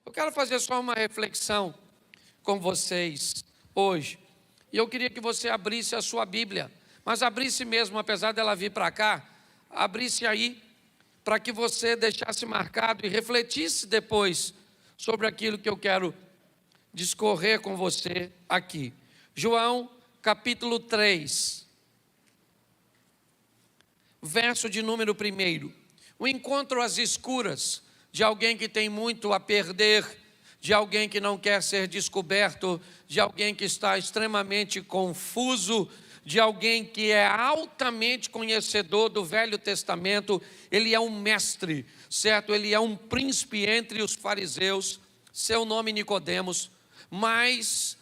Eu quero fazer só uma reflexão com vocês hoje. E eu queria que você abrisse a sua Bíblia, mas abrisse mesmo, apesar dela vir para cá, abrisse aí, para que você deixasse marcado e refletisse depois sobre aquilo que eu quero discorrer com você aqui. João capítulo 3, verso de número 1. O encontro às escuras de alguém que tem muito a perder, de alguém que não quer ser descoberto, de alguém que está extremamente confuso, de alguém que é altamente conhecedor do Velho Testamento. Ele é um mestre, certo? Ele é um príncipe entre os fariseus, seu nome Nicodemos, mas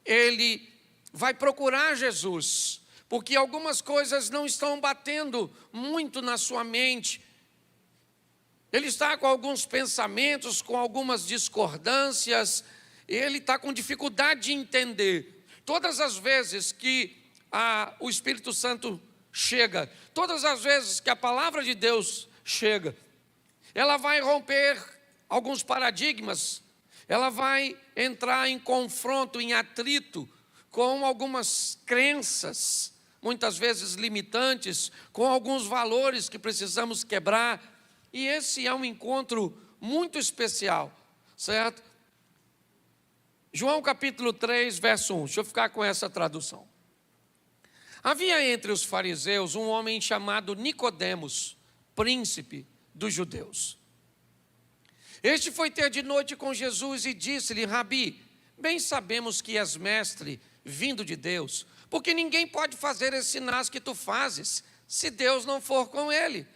ele vai procurar Jesus, porque algumas coisas não estão batendo muito na sua mente. Ele está com alguns pensamentos, com algumas discordâncias, ele está com dificuldade de entender. Todas as vezes que o Espírito Santo chega, todas as vezes que a palavra de Deus chega, ela vai romper alguns paradigmas, ela vai entrar em confronto, em atrito com algumas crenças, muitas vezes limitantes, com alguns valores que precisamos quebrar. E esse é um encontro muito especial, certo? João capítulo 3, verso 1, deixa eu ficar com essa tradução. Havia entre os fariseus um homem chamado Nicodemos, príncipe dos judeus. Este foi ter de noite com Jesus e disse-lhe: Rabi, bem sabemos que és mestre, vindo de Deus, porque ninguém pode fazer esses sinais que tu fazes, se Deus não for com ele.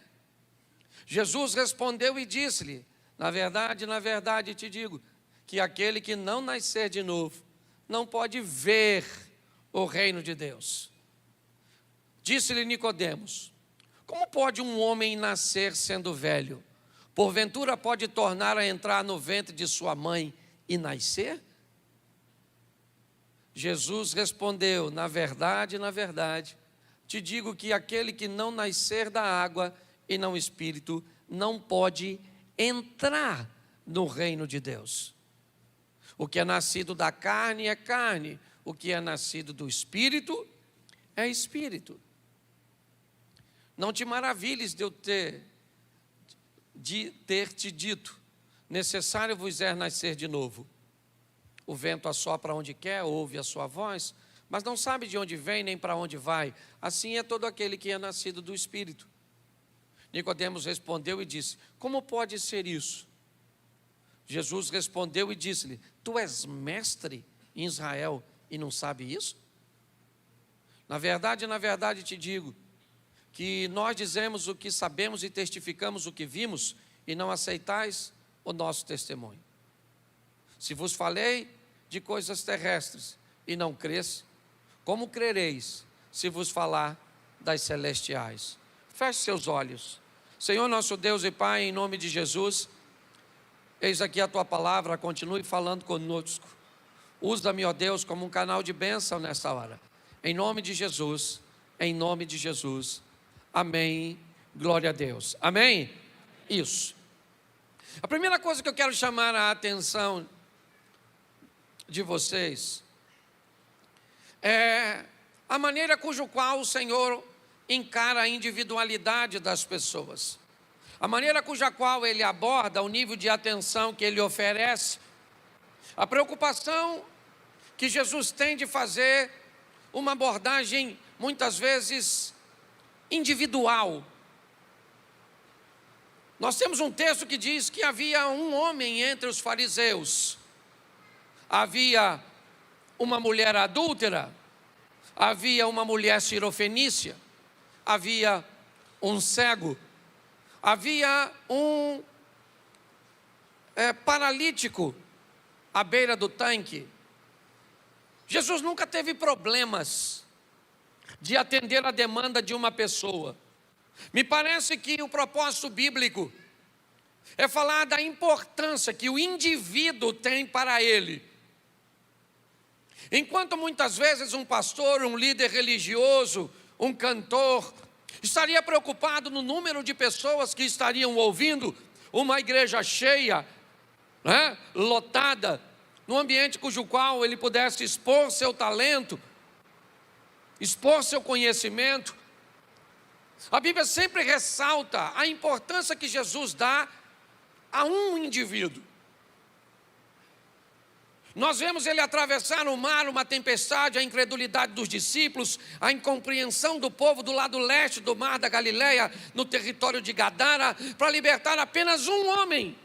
Jesus respondeu e disse-lhe: na verdade te digo, que aquele que não nascer de novo, não pode ver o reino de Deus. Disse-lhe Nicodemos: como pode um homem nascer sendo velho? Porventura pode tornar a entrar no ventre de sua mãe e nascer? Jesus respondeu: na verdade, te digo que aquele que não nascer da água e não espírito, não pode entrar no reino de Deus. O que é nascido da carne é carne, o que é nascido do espírito é espírito. Não te maravilhes de eu ter te dito: necessário vos é nascer de novo. O vento assopra onde quer, ouve a sua voz, mas não sabe de onde vem nem para onde vai. Assim é todo aquele que é nascido do espírito. Nicodemos respondeu e disse: como pode ser isso? Jesus respondeu e disse-lhe: tu és mestre em Israel e não sabe isso? Na verdade te digo, que nós dizemos o que sabemos e testificamos o que vimos, e não aceitais o nosso testemunho. Se vos falei de coisas terrestres e não crês, como crereis se vos falar das celestiais? Feche seus olhos. Senhor nosso Deus e Pai, em nome de Jesus, eis aqui a Tua palavra, continue falando conosco. Usa-me, ó Deus, como um canal de bênção nessa hora. Em nome de Jesus, em nome de Jesus. Amém, glória a Deus. Amém? Isso. A primeira coisa que eu quero chamar a atenção de vocês é a maneira cujo qual o Senhor encara a individualidade das pessoas, a maneira cuja qual Ele aborda o nível de atenção que Ele oferece, a preocupação que Jesus tem de fazer uma abordagem muitas vezes individual. Nós temos um texto que diz que havia um homem entre os fariseus, havia uma mulher adúltera, havia uma mulher cirofenícia, havia um cego, havia um paralítico à beira do tanque. Jesus nunca teve problemas de atender a demanda de uma pessoa. Me parece que o propósito bíblico é falar da importância que o indivíduo tem para ele. Enquanto muitas vezes um pastor, um líder religioso, um cantor, estaria preocupado no número de pessoas que estariam ouvindo, uma igreja cheia, né? Lotada, num ambiente cujo qual ele pudesse expor seu talento, expor seu conhecimento. A Bíblia sempre ressalta a importância que Jesus dá a um indivíduo. Nós vemos ele atravessar o mar, uma tempestade, a incredulidade dos discípulos, a incompreensão do povo do lado leste do mar da Galileia, no território de Gadara, para libertar apenas um homem.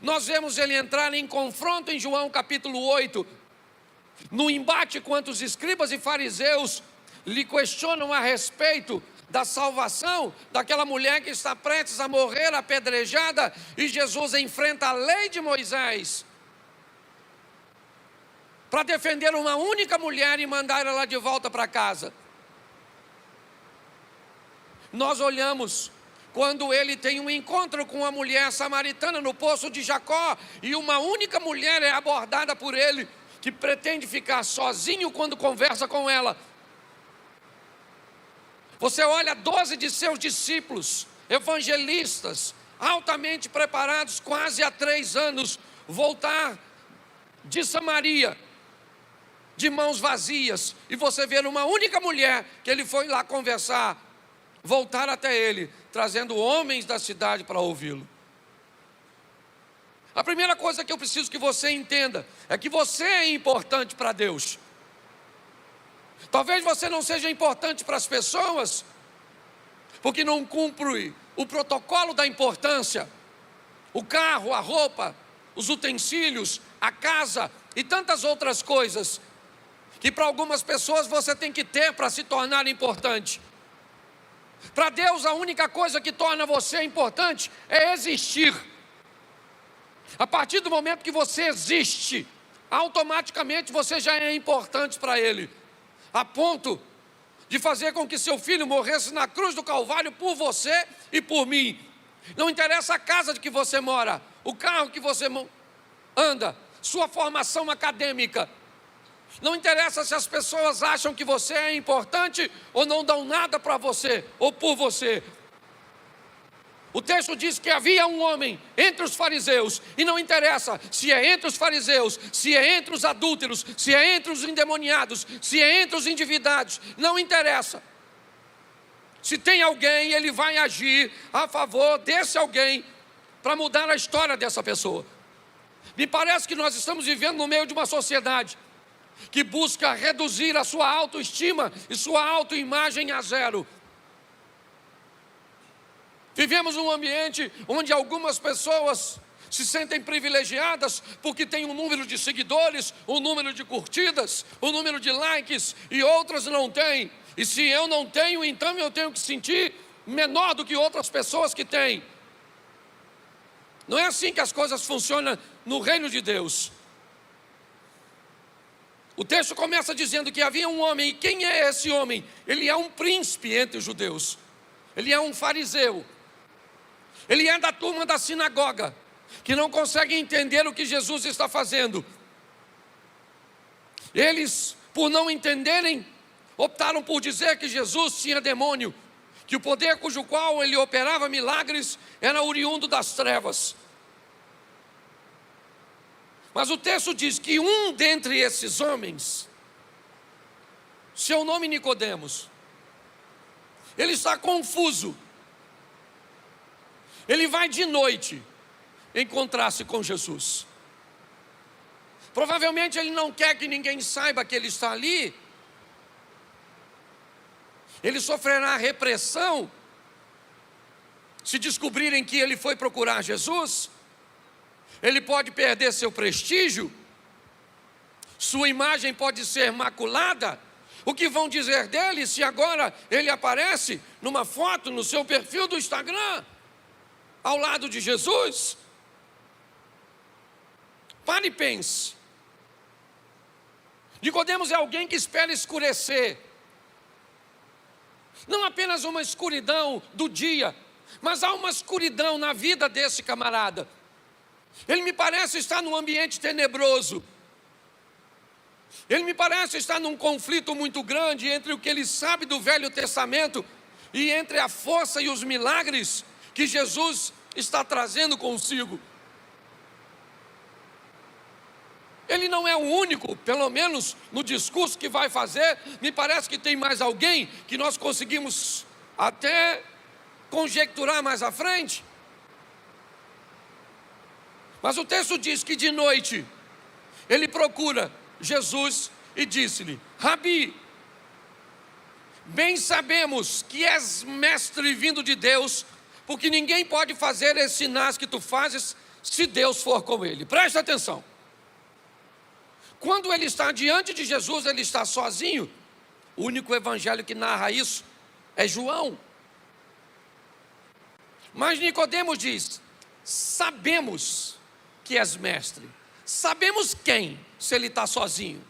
Nós vemos ele entrar em confronto em João capítulo 8, no embate quanto os escribas e fariseus lhe questionam a respeito da salvação daquela mulher que está prestes a morrer apedrejada, e Jesus enfrenta a lei de Moisés para defender uma única mulher e mandar ela de volta para casa. Nós olhamos quando ele tem um encontro com uma mulher samaritana no poço de Jacó, e uma única mulher é abordada por ele, que pretende ficar sozinho quando conversa com ela. Você olha 12 de seus discípulos, evangelistas, altamente preparados, quase há 3 anos, voltar de Samaria, de mãos vazias, e você vê uma única mulher que ele foi lá conversar, voltar até ele, trazendo homens da cidade para ouvi-lo. A primeira coisa que eu preciso que você entenda é que você é importante para Deus. Talvez você não seja importante para as pessoas, porque não cumpre o protocolo da importância, o carro, a roupa, os utensílios, a casa e tantas outras coisas, que para algumas pessoas você tem que ter para se tornar importante. Para Deus, a única coisa que torna você importante é existir. A partir do momento que você existe, automaticamente você já é importante para Ele, a ponto de fazer com que seu filho morresse na cruz do Calvário por você e por mim. Não interessa a casa de que você mora, o carro que você anda, sua formação acadêmica. Não interessa se as pessoas acham que você é importante ou não dão nada para você ou por você. O texto diz que havia um homem entre os fariseus, e não interessa se é entre os fariseus, se é entre os adúlteros, se é entre os endemoniados, se é entre os endividados, não interessa. Se tem alguém, ele vai agir a favor desse alguém para mudar a história dessa pessoa. Me parece que nós estamos vivendo no meio de uma sociedade que busca reduzir a sua autoestima e sua autoimagem a zero. Vivemos um ambiente onde algumas pessoas se sentem privilegiadas porque têm um número de seguidores, um número de curtidas, um número de likes, e outras não têm. E se eu não tenho, então eu tenho que sentir menor do que outras pessoas que têm. Não é assim que as coisas funcionam no reino de Deus. O texto começa dizendo que havia um homem, e quem é esse homem? Ele é um príncipe entre os judeus, ele é um fariseu, ele é da turma da sinagoga, que não consegue entender o que Jesus está fazendo. Eles, por não entenderem, optaram por dizer que Jesus tinha demônio, que o poder cujo qual ele operava milagres era oriundo das trevas. Mas o texto diz que um dentre esses homens, seu nome Nicodemos, ele está confuso. Ele vai de noite encontrar-se com Jesus. Provavelmente ele não quer que ninguém saiba que ele está ali. Ele sofrerá repressão se descobrirem que ele foi procurar Jesus. Ele pode perder seu prestígio, sua imagem pode ser maculada. O que vão dizer dele se agora ele aparece numa foto no seu perfil do Instagram, ao lado de Jesus? Pare e pense. Nicodemos é alguém que espera escurecer, não apenas uma escuridão do dia, mas há uma escuridão na vida desse camarada. Ele me parece estar num ambiente tenebroso. Ele me parece estar num conflito muito grande entre o que ele sabe do Velho Testamento e entre a força e os milagres que Jesus está trazendo consigo. Ele não é o único, pelo menos no discurso que vai fazer. Me parece que tem mais alguém que nós conseguimos até conjecturar mais à frente. Mas o texto diz que de noite ele procura Jesus e disse-lhe: Rabi, bem sabemos que és mestre vindo de Deus, porque ninguém pode fazer esses sinais que tu fazes se Deus for com ele. Presta atenção. Quando ele está diante de Jesus, ele está sozinho. O único evangelho que narra isso é João. Mas Nicodemos diz: sabemos que és mestre. Sabemos quem, se ele está sozinho?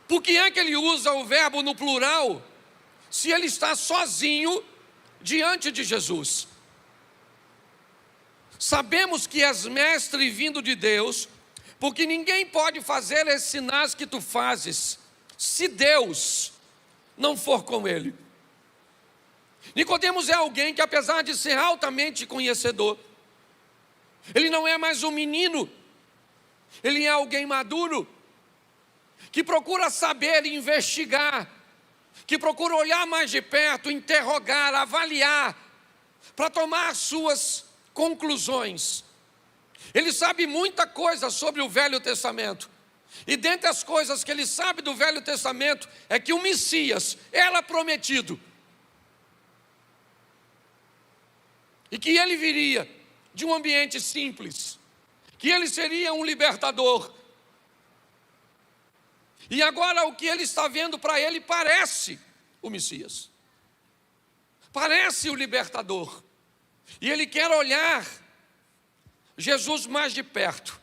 Por que é que ele usa o verbo no plural, se ele está sozinho diante de Jesus? Sabemos que és mestre vindo de Deus, porque ninguém pode fazer esses sinais que tu fazes, se Deus não for com ele. Nicodemos é alguém que, apesar de ser altamente conhecedor, ele não é mais um menino, ele é alguém maduro, que procura saber e investigar, que procura olhar mais de perto, interrogar, avaliar, para tomar suas conclusões. Ele sabe muita coisa sobre o Velho Testamento, e dentre as coisas que ele sabe do Velho Testamento, é que o Messias era prometido, e que ele viria de um ambiente simples, que ele seria um libertador. E agora o que ele está vendo para ele parece o Messias, parece o libertador, e ele quer olhar Jesus mais de perto.